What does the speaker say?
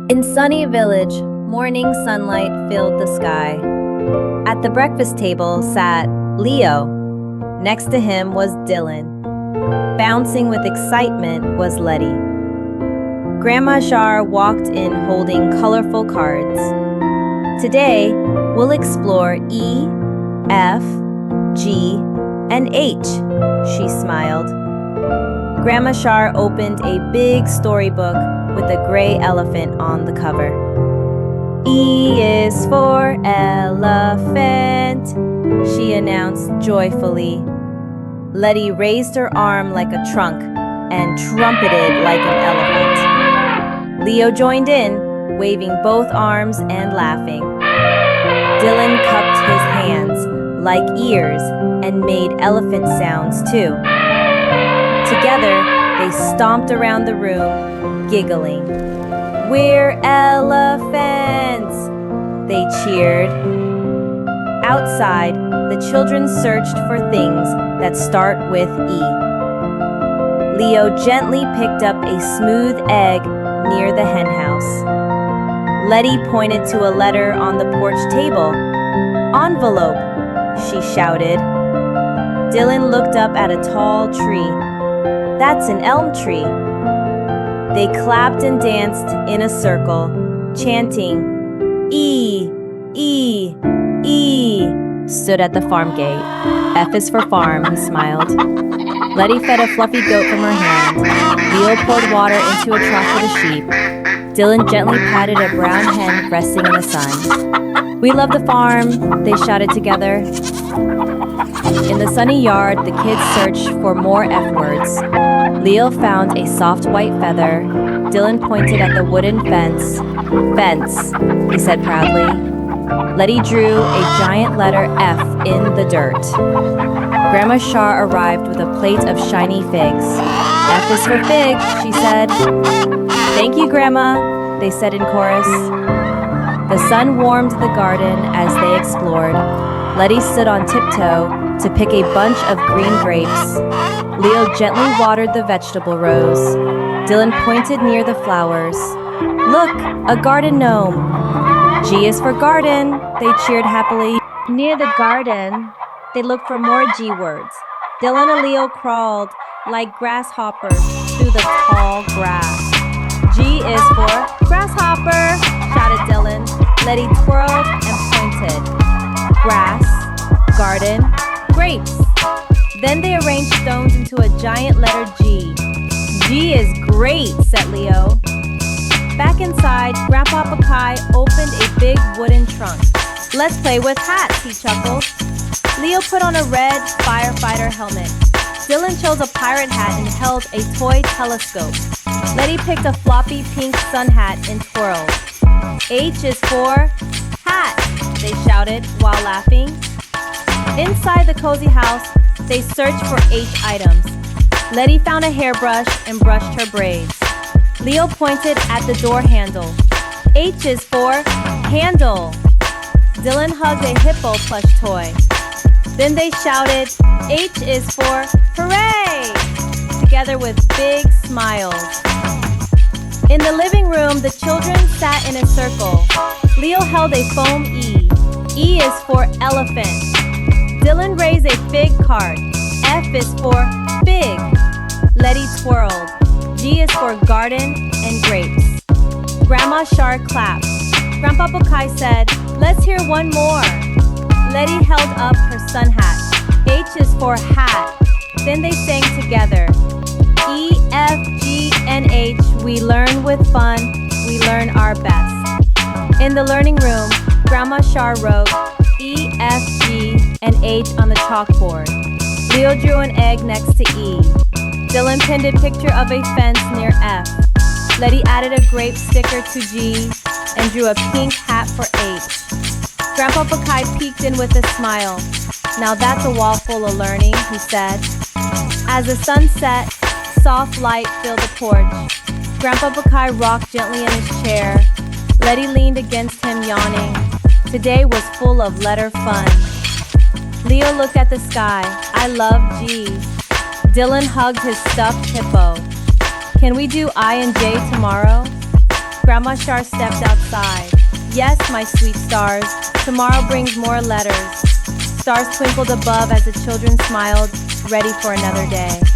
In Sunny Village, morning sunlight filled the sky. At the breakfast table sat Leo. Next to him was Dylan. Bouncing with excitement was Leti. Grandma Shar walked in holding colorful cards. Today, we'll explore E, F, G, and H, she smiled. Grandma Shar opened a big storybook with a gray elephant on the cover. E is for elephant, she announced joyfully. Leti raised her arm like a trunk and trumpeted like an elephant. Leo joined in, waving both arms and laughing. Dylan cupped his hands like ears and made elephant sounds too. Together, they stomped around the room, giggling. "We're elephants!" they cheered. Outside, the children searched for things that start with E. Leo gently picked up a smooth egg near the henhouse. Leti pointed to a letter on the porch table. "Envelope," she shouted. Dylan looked up at a tall tree. "That's an elm tree." They clapped and danced in a circle, chanting, "E, E, E," stood at the farm gate. "F is for farm," he smiled. Leti fed a fluffy goat from her hand. Leo poured water into a trough for the sheep. Dylan gently patted a brown hen resting in the sun. "We love the farm," they shouted together. In the sunny yard, the kids searched for more F words. Leo found a soft white feather. Dylan pointed at the wooden fence. "Fence," he said proudly. Leti drew a giant letter F in the dirt. Grandma Shar arrived with a plate of shiny figs. "F is for fig," she said. "Thank you, Grandma," they said in chorus. The sun warmed the garden as they explored. Leti stood on tiptoe to pick a bunch of green grapes. Leo gently watered the vegetable rows. Dylan pointed near the flowers. "Look, a garden gnome." "G is for garden," they cheered happily. Near the garden, they looked for more G words. Dylan and Leo crawled like grasshoppers through the tall grass. "G is for grasshopper," shouted Dylan. Leti twirled and pointed. "Grass, garden, grapes." Then they arranged stones into a giant letter G. "G is great," said Leo. Back inside, Grandpa Bkay opened a big wooden trunk. "Let's play with hats," he chuckled. Leo put on a red firefighter helmet. Dylan chose a pirate hat and held a toy telescope. Leti picked a floppy pink sun hat and twirled. "H is for hat," they shouted while laughing. Inside the cozy house, they searched for H items. Leti found a hairbrush and brushed her braids. Leo pointed at the door handle. "H is for handle." Dylan hugged a hippo plush toy. Then they shouted, "H is for hooray!" together with big smiles. In the living room, the children sat in a circle. Leo held a foam E. E is for elephant. Dylan raised a fig card. F is for fig. Leti twirled. G is for garden and grapes. Grandma Shar clapped. Grandpa Bkay said, "Let's hear one more." Leti held up her sun hat. H is for hat. Then they sang together. E, F, G, and H, we learn with fun, we learn our best. In the learning room, Grandma Shar wrote E, F, G, and H on the chalkboard. Leo drew an egg next to E. Dylan pinned a picture of a fence near F. Leti added a grape sticker to G and drew a pink hat for H. Grandpa Bkay peeked in with a smile. "Now that's a wall full of learning," he said. As the sun set, soft light filled the porch. Grandpa Bkay rocked gently in his chair. Leti leaned against him, yawning. Today was full of letter fun. Leo looked at the sky. "I love G." Dylan hugged his stuffed hippo. Can we do I and J tomorrow? Grandma Shar stepped outside. Yes, my sweet stars, tomorrow brings more letters. Stars twinkled above as the children smiled, ready for another day.